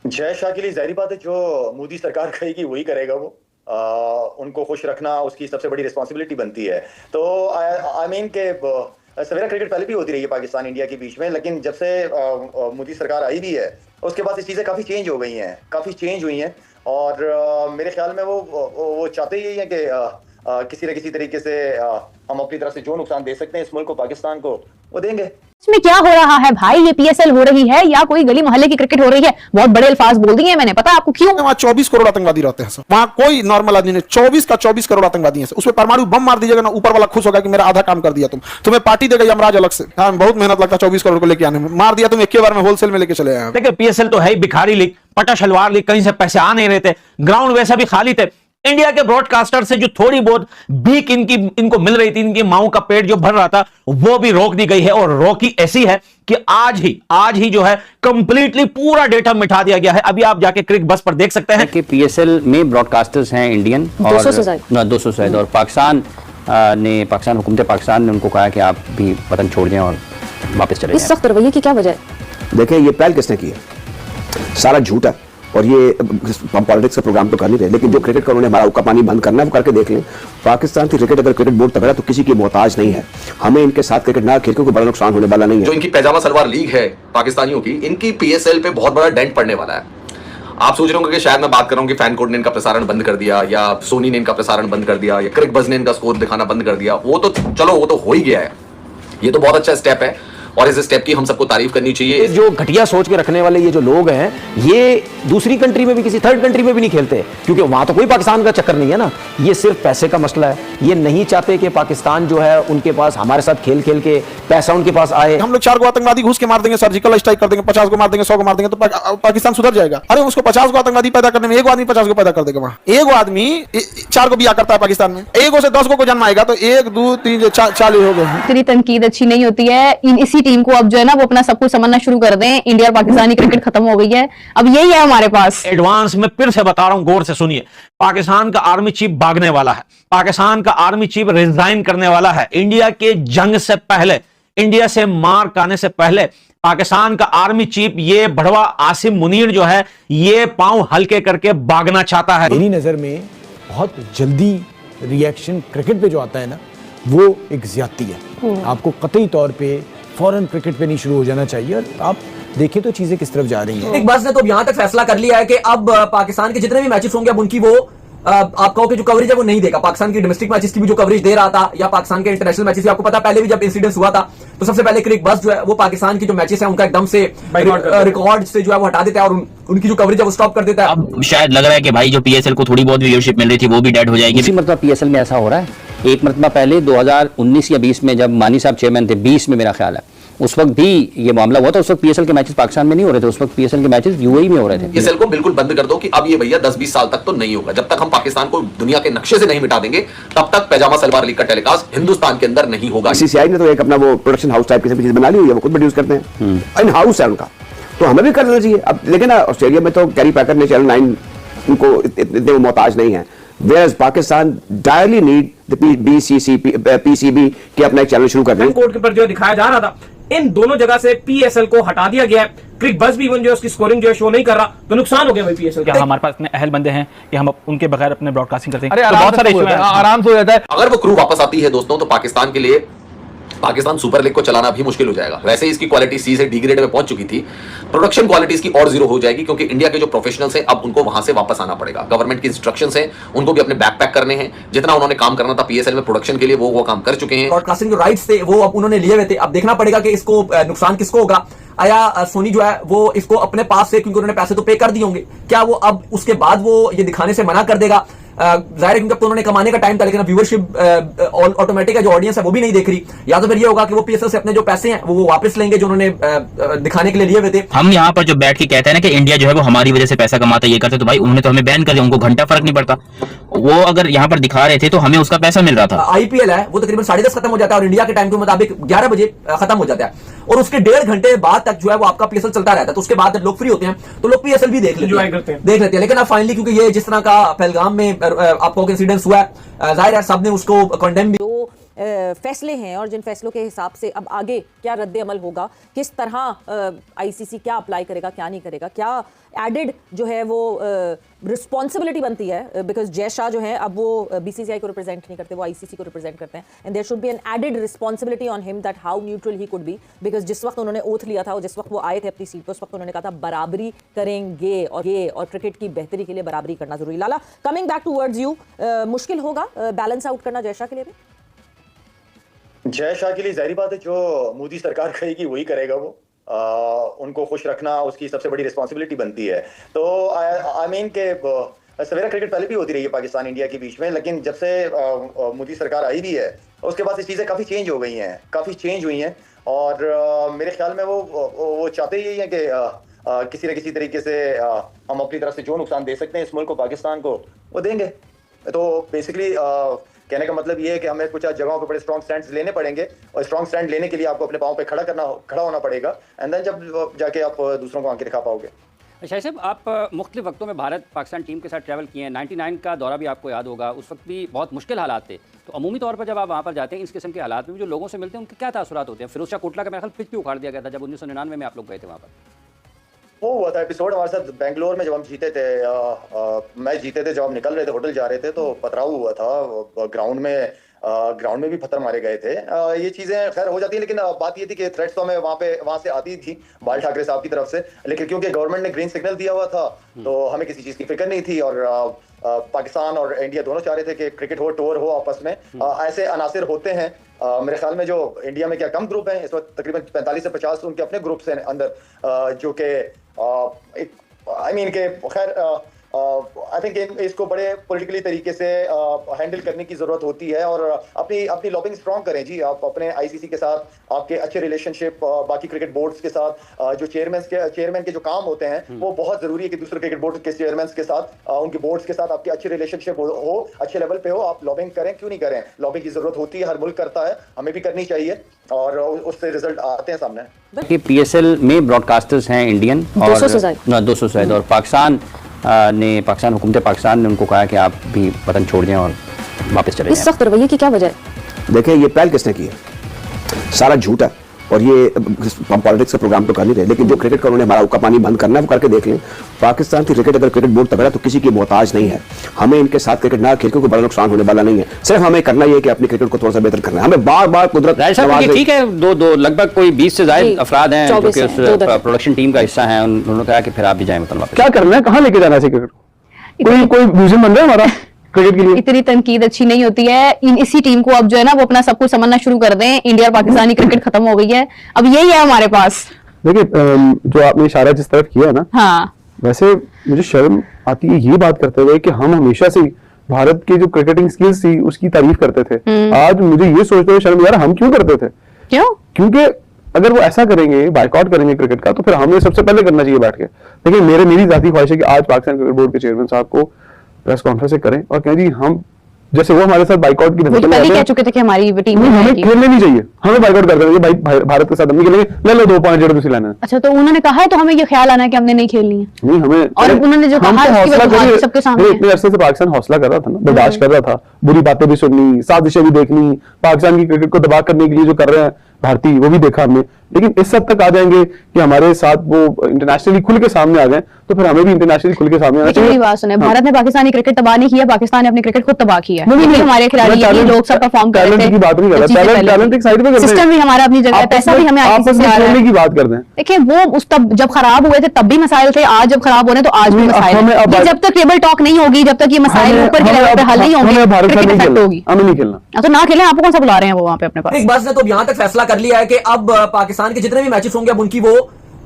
जय शाह के लिए जाहिर बात है, जो मोदी सरकार कहेगी वही करेगा वो। उनको खुश रखना उसकी सबसे बड़ी रिस्पॉन्सिबिलिटी बनती है। तो आई मीन के सवेरा क्रिकेट पहले भी होती रही है पाकिस्तान इंडिया के बीच में, लेकिन जब से मोदी सरकार आई भी है उसके बाद ये चीज़ें काफ़ी चेंज हो गई हैं, काफ़ी चेंज हुई हैं। और मेरे ख्याल में वो चाहते ही हैं कि किसी न किसी तरीके से हम अपनी तरफ से जो नुकसान दे सकते हैं इस मुल्क को, पाकिस्तान को, वो देंगे। इसमें क्या हो रहा है भाई? ये पीएसएल हो रही है या कोई गली मोहल्ले की क्रिकेट हो रही है? बहुत बड़े अल्फाज बोल दिए मैंने, पता है आपको क्यों? वहाँ 24 करोड़ आतंकवादी रहते हैं। वहाँ कोई नॉर्मल आदमी नहीं, 24 का 24 करोड़ आतंकवादी हैं। उसमें परमाणु बम मार दीजिएगा ना, ऊपर वाला खुश होगा कि मेरा आधा काम कर दिया। तुम्हें पार्टी देगा यमराज अलग से। हाँ, बहुत मेहनत लगता है 24 करोड़ को लेके आने में। मार दिया तुम एक बार में, होलसेल में लेके चले आए। देखिए पीएसएल तो है ही भिखारी लीग, पटा शलवार लीग, कहीं से पैसे आ नहीं रहे थे, ग्राउंड वैसा भी खाली थे। इंडिया के ब्रॉडकास्टर से जो थोड़ी बहुत भीख इनको मिल रही थी, इनकी माओ का पेट जो भर रहा था, वो भी रोक दी गई है। और रोकी ऐसी है कि आज ही जो है कंप्लीटली पूरा डेटा मिटा दिया गया है। अभी आप जाके क्रिक बस पर देख सकते हैं कि पीएसएल में ब्रॉडकास्टर्स हैं इंडियन और 200 शायद, और पाकिस्तान हुकूमत पाकिस्तान ने उनको कहा कि आप भी वतन छोड़ दें और वापस चले जाएं। इस सख्त रवैये की क्या वजह है? देखिए, ये पहल किसने की है? सारा झूठ है। और ये हम पॉलिटिक्स का प्रोग्राम तो कर नहीं रहे, लेकिन जो क्रिकेट का उन्होंने हमारा उक्का पानी बंद करना है वो करके देख लें। पाकिस्तान की क्रिकेट, अगर क्रिकेट बोर्ड तगड़ा तो किसी की मोहताज नहीं है। हमें इनके साथ क्रिकेट ना खेल, कोई बड़ा नुकसान होने वाला नहीं है। जो इनकी पैजामा सलवार लीग है पाकिस्तानियों की, इनकी पीएसएल पे बहुत बड़ा डेंट पड़ने वाला है। आप सोच रहे होंगे कि शायद मैं बात कर रहा हूं कि फैन कोड ने इनका प्रसारण बंद कर दिया, या सोनी ने इनका प्रसारण बंद कर दिया, या क्रिक बज ने इनका स्कोर दिखाना बंद कर दिया। वो तो चलो, वो तो हो ही गया है। ये तो बहुत अच्छा स्टेप है और इस स्टेप की हम सबको तारीफ करनी चाहिए। जो घटिया सोच के रखने वाले ये जो लोग हैं, ये दूसरी कंट्री में भी, किसी थर्ड कंट्री में भी नहीं खेलते, क्योंकि वहां तो कोई पाकिस्तान का चक्कर नहीं है ना। ये सिर्फ पैसे का मसला है। ये नहीं चाहते कि पाकिस्तान जो है उनके पास हमारे साथ खेल खेल के पैसा उनके पास आए। हम लोग 4 को आतंकवादी घुस के मार देंगे, सर्जिकल स्ट्राइक कर देंगे, 50 को मार देंगे, 100 को मार देंगे, तो पाकिस्तान सुधर जाएगा। अरे उसको 50 को आतंकवादी पैदा करने में एक आदमी 50 को पैदा कर देगा। वहां एक आदमी 4 को भी करता है पाकिस्तान में। 1 से 10 को जन्म आएगा तो 1 2 3 40 हो गए। इतनी तनकीद अच्छी नहीं होती है। इसी टीम को अब जो है ना वो अपना सब कुछ समझना शुरू कर दें। इंडिया और पाकिस्तानी क्रिकेट खत्म हो गई है, अब यही है हमारे पास। एडवांस में फिर से बता रहा हूं, गौर से सुनिए। पाकिस्तान का आर्मी चीफ भागने वाला है, पाकिस्तान का आर्मी चीफ रिजाइन करने वाला है। इंडिया के जंग से पहले, इंडिया से मार खाने से पहले पाकिस्तान का आर्मी चीफ ये भड़वा आसिम मुनीर जो है, ये पांव हल्के करके भागना चाहता है। मेरी नजर में बहुत जल्दी रिएक्शन क्रिकेट पे जो आता है ना, वो एक ज्यादती है। आपको कतई तौर पे फौरन क्रिकेट पे नहीं शुरू हो जाना चाहिए। और आप देखें तो चीजें किस तरफ जा रही हैं। एक बस ने तो यहां तक फैसला कर लिया है कि अब पाकिस्तान के जितने भी मैचेस होंगे, अब उनकी वो आप कहो कि जो कवरेज है वो नहीं देगा। पाकिस्तान की डोमेस्टिक मैचेस की भी जो कवरेज दे रहा था, या पाकिस्तान के इंटरनेशनल मैचेस की, आपको पता पहले भी जब इंसिडेंस हुआ था तो सबसे पहले क्रिक बस जो है वो पाकिस्तान की जो मैचेस है उनका एकदम से रिकॉर्ड से जो है वो हटा देता है और उनकी जो कवरेज है वो स्टॉप कर देता है। अब शायद लग रहा है कि भाई जो पीएसएल को थोड़ी बहुत व्यूअरशिप मिल रही थी वो भी डेड हो जाएगी। इसी मतलब पीएसएल में ऐसा हो रहा है। एक मरतबा पहले 2019 या 20 में जब मानी साहब चेयरमैन थे, 20 में मेरा ख्याल है, उस वक्त भी ये मामला हुआ था। उस वक्त पीएसएल के मैचेस पाकिस्तान में नहीं हो रहे थे, उस वक्त पीएसएल के मैचेस यूएई में हो रहे थे। पीएसएल को बिल्कुल बंद कर दो कि अब ये भैया 10-20 साल तक तो नहीं होगा। जब तक हम पाकिस्तान को दुनिया के नक्शे से नहीं मिटा देंगे, तब तक पैजामा सलवार लीग का टेलीकास्ट हिंदुस्तान के अंदर नहीं होगा। बीसीसीआई ने तो एक अपना वो प्रोडक्शन हाउस टाइप की चीज बना ली हुई है, वो खुद प्रोड्यूस करते हैं, इन हाउस है उनका, तो हमें भी कर लेना चाहिए। अब लेकिन ऑस्ट्रेलिया में तो कैरी पैकर ने चैनल 9 उनको इतने मोहताज नहीं है, whereas Pakistan direly need the PCB के अपना एक चैनल शुरू कर दें। कोर्ट पर जो दिखाया जा रहा था, इन दोनों जगह से पीएसएल को हटा दिया गया है। क्रिक बस भी इवन जो उसकी स्कोरिंग जो है शो नहीं कर रहा, तो नुकसान हो गया भाई पीएसएल का। हमारे पास इतने अहल बंदे हैं कि हम उनके बगैर अपने ब्रॉडकास्टिंग करते हैं। अरे बहुत सारे इशू हैं, आराम से हो जाता है। अगर वो क्रू वापस आती है दोस्तों, तो पाकिस्तान के लिए पाकिस्तान सुपर लीग को चलाना भी मुश्किल हो जाएगा। वैसे ही इसकी क्वालिटी सी से डी ग्रेड में पहुंच चुकी थी, प्रोडक्शन क्वालिटी इसकी और जीरो हो जाएगी, क्योंकि इंडिया के जो प्रोफेशनल्स हैं अब उनको वहां से वापस आना पड़ेगा। गवर्नमेंट की इंस्ट्रक्शंस हैं, उनको भी अपने बैकपैक करने हैं। जितना उन्होंने काम करना था पीएसएल में प्रोडक्शन के लिए, वो काम कर चुके हैं। ब्रॉडकास्टिंग जो राइट्स थे वो अब उन्होंने लिए हुए थे। अब देखना पड़ेगा कि इसको नुकसान किसको होगा। आया सोनी जो है वो इसको अपने पास से, क्योंकि उन्होंने पैसे तो पे कर दिए होंगे, क्या वो अब उसके बाद वो ये दिखाने से मना कर देगा? जाहिर है क्योंकि अब तो उन्होंने कमाने का टाइम था, लेकिन व्यूअरशिप ऑटोमेटिक है, जो ऑडियंस है वो भी नहीं देख रही। या तो फिर ये होगा कि वो पीएसएल से अपने जो पैसे हैं वो वापस लेंगे जो उन्होंने दिखाने के लिए लिए हुए थे। हम यहाँ पर जो बैठ के कहते हैं ना कि इंडिया जो है वो हमारी वजह से पैसा कमाता है, ये करते, तो भाई उन्होंने तो हमें बैन कर दिया, उनको घंटा फर्क नहीं पड़ता। वो अगर यहाँ पर दिखा रहे थे तो हमें उसका पैसा मिल रहा था। आईपीएल है वो तकरीबन 10:30 खत्म हो जाता है और इंडिया के टाइम के मुताबिक 11 बजे खत्म हो जाता है, और उसके 1.5 घंटे बाद तक जो है वो आपका पीएसएल चलता रहता है। तो उसके बाद लोग फ्री होते हैं तो लोग पीएसएल भी देख लेते हैं। लेकिन अब फाइनली क्योंकि ये जिस तरह का पहलगाम में आपको इंसिडेंस हुआ है, जाहिर है सबने उसको कंडेम भी। फैसले हैं और जिन फैसलों के हिसाब से अब आगे क्या रद्द अमल होगा, किस तरह आईसीसी क्या अप्लाई करेगा, क्या नहीं करेगा, क्या एडेड जो है वो रिस्पॉन्सिबिलिटी बनती है, बिकॉज जय शाह जो है अब वो बीसीसीआई को रिप्रेजेंट नहीं करते, वो आईसीसी को रिप्रेजेंट करते हैं, and there should be an added responsibility on him that how neutral he could be, because जिस वक्त उन्होंने ओथ लिया था और जिस वक्त वो आए थे अपनी सीट पर, उस वक्त उन्होंने कहा था बराबरी करेंगे और क्रिकेट की बेहतरी के लिए बराबरी करना जरूरी। लाला, कमिंग बैक टूवर्ड्स यू, मुश्किल होगा बैलेंस आउट करना जय शाह के लिए भी? जय शाह के लिए जाहिर बात है, जो मोदी सरकार कहेगी वही करेगा वो। उनको खुश रखना उसकी सबसे बड़ी रिस्पॉन्सिबिलिटी बनती है। तो आई मीन के सवेरा क्रिकेट पहले भी होती रही है पाकिस्तान इंडिया के बीच में, लेकिन जब से मोदी सरकार आई भी है उसके बाद ये चीज़ें काफ़ी चेंज हो गई हैं, काफ़ी चेंज हुई हैं। और मेरे ख्याल में वो चाहते ही हैं कि किसी न किसी तरीके से हम अपनी तरफ से जो नुकसान दे सकते हैं इस मुल्क को, पाकिस्तान को, वो देंगे। तो बेसिकली कहने का मतलब ये है कि हमें कुछ जगहों पे बड़े स्ट्रॉन्ग स्टैंड्स लेने पड़ेंगे, और स्ट्रॉन्ग स्टैंड लेने के लिए आपको अपने पाँव पे खड़ा होना पड़ेगा, एंड देन जब जाके आप दूसरों को आंखें दिखा पाओगे। शाहिद साहब, आप मुख्तलिफ वक्तों में भारत पाकिस्तान टीम के साथ ट्रैवल किए हैं, 99 का दौरा भी आपको याद होगा, उस वक्त भी बहुत मुश्किल हालात थे। तो अमूमी तौर पर जब आप वहाँ पर जाते हैं इस किस्म के हालात में भी जो लोगों से मिलते हैं उनके क्या तासुरात होते हैं? फिरोज शाह कोटला का मेरा ख्याल पिच भी उखाड़ दिया गया था जब 1999 में आप लोग गए थे वहाँ पर। वो हुआ था एपिसोड हमारे साथ बेंगलोर में, जब हम जीते थे, मैच जीते थे, जब हम निकल रहे थे होटल जा रहे थे तो पथराव हुआ था ग्राउंड में भी पत्थर मारे गए थे। ये चीजें खैर हो जाती है, लेकिन बात ये थी कि थ्रेट्स तो हमें वहां से आती थी बाल ठाकरे साहब की तरफ से, लेकिन क्योंकि गवर्नमेंट ने ग्रीन सिग्नल दिया हुआ था तो हमें किसी चीज की फिक्र नहीं थी। और पाकिस्तान और इंडिया दोनों चाह रहे थे कि क्रिकेट हो, टूर हो आपस में। ऐसे अनासिर होते हैं मेरे ख्याल में, जो इंडिया में क्या कम ग्रुप हैं इस वक्त, तकरीबन 45 से 50 उनके अपने ग्रुप्स हैं अंदर, जो कि आई मीन के खैर आई थिंक इसको बड़े पॉलिटिकली तरीके से हैंडल करने की जरूरत होती है, और अपनी लॉबिंग स्ट्रॉन्ग करें जी। आप अपने आईसीसी के साथ आपके अच्छे रिलेशनशिप बाकी क्रिकेट बोर्ड्स के साथ, जो चेयरमैन के जो काम होते हैं वो बहुत जरूरी है कि दूसरे क्रिकेट बोर्ड के चेयरमैन के साथ, उनके बोर्ड्स के साथ आपके अच्छे रिलेशनशिप हो, अच्छे लेवल पे हो। आप लॉबिंग करें, क्यों नहीं करें? लॉबिंग की जरूरत होती है, हर मुल्क करता है, हमें भी करनी चाहिए, और उससे रिजल्ट आते हैं सामने। कि पीएसएल में ब्रॉडकास्टर्स हैं इंडियन और 200 शायद, और पाकिस्तान हुकूमत पाकिस्तान ने उनको कहा कि आप भी वतन छोड़ दें और वापस चले जाएं। इस सख्त रवैये की क्या वजह है? देखिए, ये पहल किसने की है? सारा झूठ है, और ये हम पॉलिटिक्स का प्रोग्राम तो कर नहीं रहे, लेकिन जो क्रिकेट का उन्होंने हमारा उक्का पानी बंद करना है वो करके देख लें। पाकिस्तान की क्रिकेट, अगर क्रिकेट बोर्ड तगड़ा तो किसी की मोहताज नहीं है। हमें इनके साथ क्रिकेट ना खेल को बड़ा नुकसान होने वाला नहीं है। सिर्फ हमें करना ये है कि अपनी क्रिकेट को थोड़ा सा बेहतर करना है। हमें बार बार कुदरत ठीक है, दो लगभग कोई 20 से ज्यादा अफराद हैं जो कि उस प्रोडक्शन टीम का हिस्सा हैं, उन्होंने कहा कि फिर आप भी जाएं मतलब वापस। क्या करना है, कहाँ लेके जाना है क्रिकेट? कोई म्यूजियम बन रहा है हमारा क्रिकेट के लिए? इतनी तनकीद अच्छी नहीं होती है। इसी टीम को अब जो है ना वो अपना सब कुछ समझना शुरू कर दें। इंडिया और पाकिस्तानी क्रिकेट खत्म हो गई है, अब यही है हमारे पास। देखिए, जो आपने इशारा जिस तरफ किया ना, हाँ, वैसे मुझे शर्म आती है ये बात करते हुए कि हम हमेशा से भारत के जो क्रिकेटिंग स्किल्स थी उसकी तारीफ करते थे। आज मुझे ये सोचते हुए शर्म आ रहा है, हम क्यों करते थे? क्यों? क्योंकि अगर वो ऐसा करेंगे, बाइकआउट करेंगे क्रिकेट का, तो फिर हमें सबसे पहले करना चाहिए बैठ के। लेकिन मेरी जाती ख्वाहिश है कि आज पाकिस्तान क्रिकेट बोर्ड के चेयरमैन साहब को प्रेस कॉन्फ्रेंस करें और कहें जी, हम जैसे वो हमारे साथ बाइकआउट की वो तो पहले कह चुके थे कि हमारी टीम में हमें खेलने नहीं चाहिए, हमें बाइकआउट कर देना चाहिए। भाई भारत के साथ हम नहीं खेलेंगे, ले लो 2 पॉइंट जो तुसी लेना है। अच्छा, तो उन्होंने कहा है तो हमें ये ख्याल आना है कि हमने नहीं खेलनी है? नहीं, हमें, और उन्होंने जो कहा सबके सामने, इतने अरसे से पाकिस्तान हौसला कर रहा था ना, बर्दाश्त कर रहा था, बुरी बातें भी सुननी, साजिशें भी देखनी, पाकिस्तान की क्रिकेट को दबा करने के लिए जो कर रहे हैं भारतीय, वो भी देखा हमने। लेकिन इस हद तक आ जाएंगे कि हमारे साथ वो इंटरनेशनली खुल के सामने आ जाए, तो फिर हमें भी इंटरनेशनली खुल के सामने आना चाहिए। बात सुने, भारत ने पाकिस्तानी क्रिकेट तबाह नहीं किया, पाकिस्तान ने अपनी क्रिकेट खुद तबाह किया है। हमारे खिलाड़ी लोग सब परफॉर्म कर रहे थे, की बात नहीं कर रहा, टैलेंट एक साइड पे कर रहे हैं, सिस्टम भी हमारा अपनी जगह है, पैसा भी हमें खेलने की बात कर दें। देखिए, वो उस तब जब खराब हुए थे तब भी मसाइल थे, आज जब खराब हो रहे हैं तो आज भी मसाइल है। जब तक टेबल टॉक नहीं होगी, जब तक ये मसाइल ऊपर के लेवल पे हल नहीं होंगे, क्रिकेट होगी। हमें नहीं खेलना, तो ना खेलें, आपको कौन सा बुला रहे हैं वो वहाँ पे अपने पास? एक बात ने तो यहाँ तक फैसला कर लिया है कि अब पाकिस्तान के जितने भी मैचेस होंगे अब उनकी वो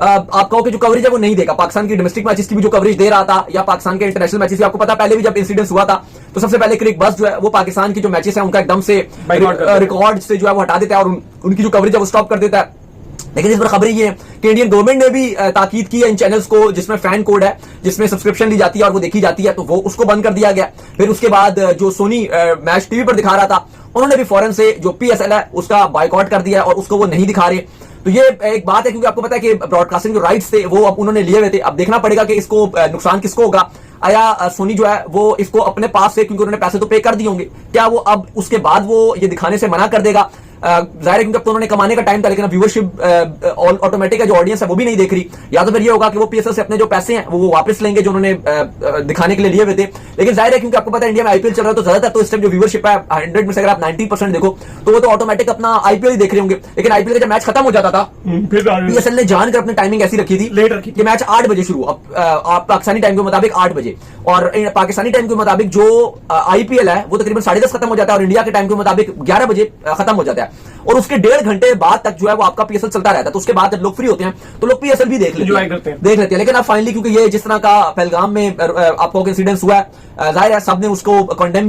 आप कहो कि जो कवरेज है वो नहीं देगा। पाकिस्तान की डोमेस्टिक मैचेस की भी जो कवरेज दे रहा था, या पाकिस्तान के इंटरनेशनल मैचेस की, आपको पता पहले भी जब इंसिडेंस हुआ था तो सबसे पहले क्रिक बस जो है वो पाकिस्तान की जो मैचेस है उनका एकदम से रिकॉर्ड से जो है वो हटा देता है और उनकी जो कवरेज है वो स्टॉप कर देता है। लेकिन इस पर खबर ये है कि इंडियन गवर्नमेंट ने भी ताकीद की है इन चैनल्स को जिसमें फैन कोड है, जिसमें सब्सक्रिप्शन ली जाती है और वो देखी जाती है, तो वो उसको बंद कर दिया गया। फिर उसके बाद जो सोनी मैच टीवी पर दिखा रहा था, उन्होंने भी फौरन से जो पीएसएल है उसका बाइकआउट कर दिया और उसको वो नहीं दिखा रहे। तो ये एक बात है, क्योंकि आपको पता है कि ब्रॉडकास्टिंग जो राइट्स थे वो अब उन्होंने लिए हुए थे। अब देखना पड़ेगा कि इसको नुकसान किसको होगा। आया सोनी जो है वो इसको अपने पास से, क्योंकि उन्होंने पैसे तो पे कर दिए होंगे, क्या वो अब उसके बाद वो ये दिखाने से मना कर देगा? जाहिर है क्योंकि अब तो उन्होंने कमाने का टाइम था, लेकिन व्यूअरशिप ऑटोमेटिक है, जो ऑडियंस है वो भी नहीं देख रही। या तो फिर ये होगा कि वो पीएसएल से अपने जो पैसे हैं वो वापस लेंगे जो उन्होंने दिखाने के लिए लिए हुए थे। लेकिन जाहिर है क्योंकि आपको पता है इंडिया में आईपीएल चल रहा है, तो ज्यादातर तो इस टाइम जो व्यूअरशिप है 100 में से अगर आप 90% देखो तो वो तो ऑटोमेटिक अपना आईपीएल ही देख रहे होंगे। लेकिन आईपीएल का जब मैच खत्म हो जाता था पीएसएल ने जानकर अपनी टाइमिंग ऐसी रखी थी लेट रखी कि मैच 8 बजे शुरू, अब पाकिस्तानी टाइम के मुताबिक 8 बजे, और पाकिस्तानी टाइम के मुताबिक जो आईपीएल है वो तकरीबन 10:30 खत्म हो जाता है, और इंडिया के टाइम के मुताबिक 11 बजे खत्म हो जाता है, और उसके 1.5 घंटे बाद तक जो है वो आपका पीएसएल चलता रहता है। तो उसके बाद जब लोग फ्री होते हैं तो लोग पीएसएल भी देख लेते हैं। लेकिन अब फाइनली क्योंकि ये जिस तरह का पहलगाम में आपको इंसिडेंस हुआ है, जाहिर है सबने उसको कंडेम